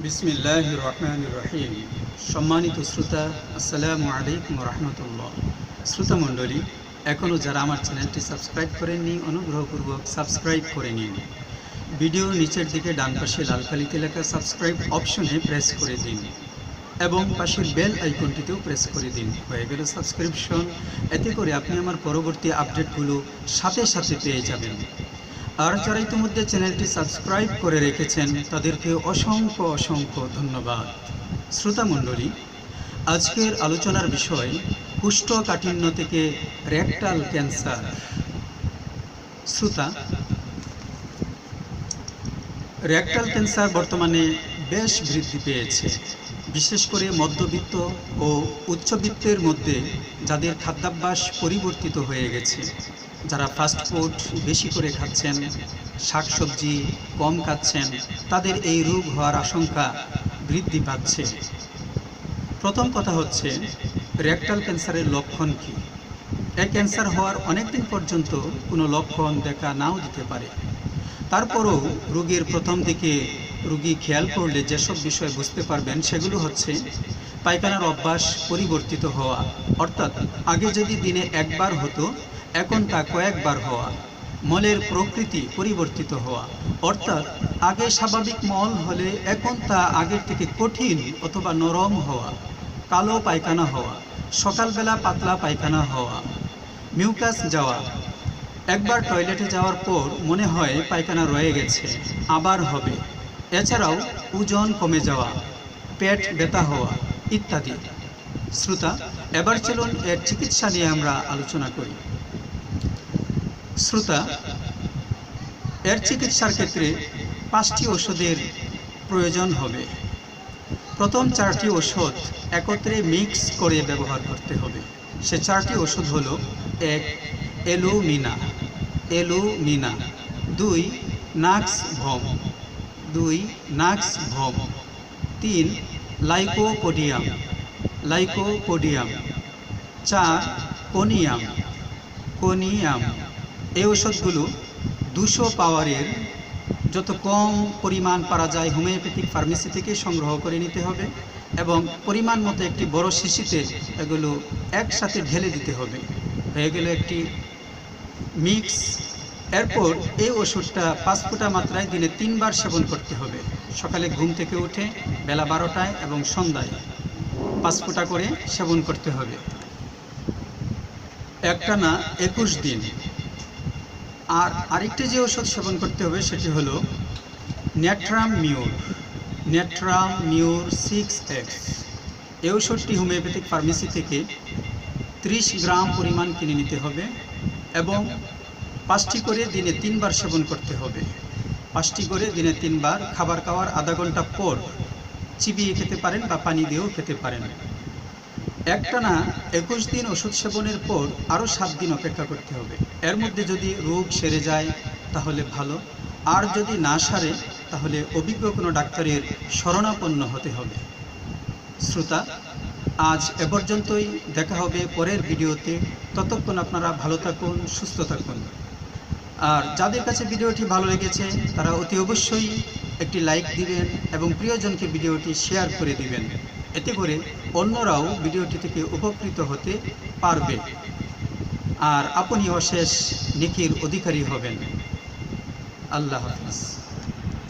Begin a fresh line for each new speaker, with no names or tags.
বিসমিল্লাহির রহমানির রহিম। সম্মানিত শ্রোতা, আসসালামু আলাইকুম রহমতুল্লাহ। শ্রোতা মণ্ডলী, এখনও যারা আমার চ্যানেলটি সাবস্ক্রাইব করেননি, অনুগ্রহপূর্বক সাবস্ক্রাইব করে নিন। ভিডিওর নিচের দিকে ডান পাশে লাল কালিতে লেখা সাবস্ক্রাইব অপশনে প্রেস করে দিন এবং পাশের বেল আইকনটিতেও প্রেস করে দিন। হয়ে গেল সাবস্ক্রিপশন। এতে করে আপনি আমার পরবর্তী আপডেটগুলো সাথে সাথে পেয়ে যাবেন। আর যারা ইতিমধ্যে চ্যানেলটি সাবস্ক্রাইব করে রেখেছেন তাদেরকে অসংখ্য অসংখ্য ধন্যবাদ। শ্রোতা মণ্ডলী, আজকের আলোচনার বিষয় কোষ্ঠকাঠিন্য থেকে রেকটাল ক্যান্সার। শ্রোতা, রেকটাল ক্যান্সার বর্তমানে বেশ বৃদ্ধি পেয়েছে, বিশেষ করে মধ্যবিত্ত ও উচ্চবিত্তের মধ্যে যাদের খাদ্যাভ্যাস পরিবর্তিত হয়ে গেছে, যারা ফাস্টফুড বেশি করে খাচ্ছেন, শাকসবজি কম খাচ্ছেন, তাদের এই রোগ হওয়ার আশঙ্কা বৃদ্ধি পাচ্ছে। প্রথম কথা হচ্ছে, রেকটাল ক্যান্সারের লক্ষণ কী? এই ক্যান্সার হওয়ার অনেক দিন পর্যন্ত কোনো লক্ষণ দেখা নাও দিতে পারে। তারপরও রোগীর প্রথম দিকে রোগী খেয়াল করলে যেসব বিষয় বুঝতে পারবেন সেগুলো হচ্ছে পায়খানার অভ্যাস পরিবর্তিত হওয়া, অর্থাৎ আগে যদি দিনে একবার হতো এখন তা কয়েকবার হওয়া। মলের প্রকৃতি পরিবর্তিত হওয়া, অর্থাৎ আগে স্বাভাবিক মল হলে এখন তা আগের থেকে কঠিন অথবা নরম হওয়া। কালো পায়খানা হওয়া, সকালবেলা পাতলা পায়খানা হওয়া। মিউকাস যাওয়া, একবার টয়লেটে যাওয়ার পর মনে হয় পায়খানা রয়ে গেছে, আবার হবে। এছাড়াও ওজন কমে যাওয়া, পেট ব্যথা হওয়া ইত্যাদি। শ্রোতা, এবার চলুন এর চিকিৎসা নিয়ে আমরা আলোচনা করি। শ্রোতা, এর চিকিৎসার ক্ষেত্রে 5টি ওষুধের প্রয়োজন হবে। প্রথম 4টি ওষুধ একত্রে মিক্স করে ব্যবহার করতে হবে। সে 4টি ওষুধ হলো: 1 এলুমিনা, 2 নাক্স ভম, 3 লাইকোপোডিয়াম, 4 কোনিয়াম। এই ওষুধগুলো 200 পাওয়ারের, যত কম পরিমাণ পারা যায় হোমিওপ্যাথিক ফার্মেসি থেকে সংগ্রহ করে নিতে হবে এবং পরিমাণ মতো একটি বড় শিশিতে এগুলো একসাথে ঢেলে দিতে হবে। হয়ে গেল একটি মিক্স। এরপর এই ওষুধটা 5 ফোঁটা মাত্রায় দিনে 3 বার সেবন করতে হবে। সকালে ঘুম থেকে উঠে, বেলা 12টায় এবং সন্ধ্যায় 5 ফোঁটা করে সেবন করতে হবে, একটানা 21 দিন। আর আরেকটি যে ওষুধ সেবন করতে হবে সেটি হলো নেট্রামিউর 6X। এই ওষুধটি হোমিওপ্যাথিক ফার্মেসি থেকে 30 গ্রাম পরিমাণ কিনে নিতে হবে এবং 5টি করে দিনে 3 বার সেবন করতে হবে। 5টি করে দিনে 3 বার, খাবার খাওয়ার আধা ঘন্টা পর চিবিয়ে খেতে পারেন বা পানি দিয়েও খেতে পারেন। একটানা 21 দিন ওষুধ সেবনের পর আরও 7 দিন অপেক্ষা করতে হবে। এর মধ্যে যদি রোগ সেরে যায় তাহলে ভালো, আর যদি না সারে তাহলে অভিজ্ঞ কোনো ডাক্তারের শরণাপন্ন হতে হবে। শ্রোতা, আজ এ পর্যন্তই। দেখা হবে পরের ভিডিওতে। ততক্ষণ আপনারা ভালো থাকুন, সুস্থ থাকুন। আর যাদের কাছে ভিডিওটি ভালো লেগেছে তারা অতি অবশ্যই একটি লাইক দিবেন এবং প্রিয়জনকে ভিডিওটি শেয়ার করে দিবেন। এতে করে অন্যরাও ভিডিওটি থেকে উপকৃত হতে পারবে আর আপনি অশেষ নেকির অধিকারী হবেন। আল্লাহ হাফেজ।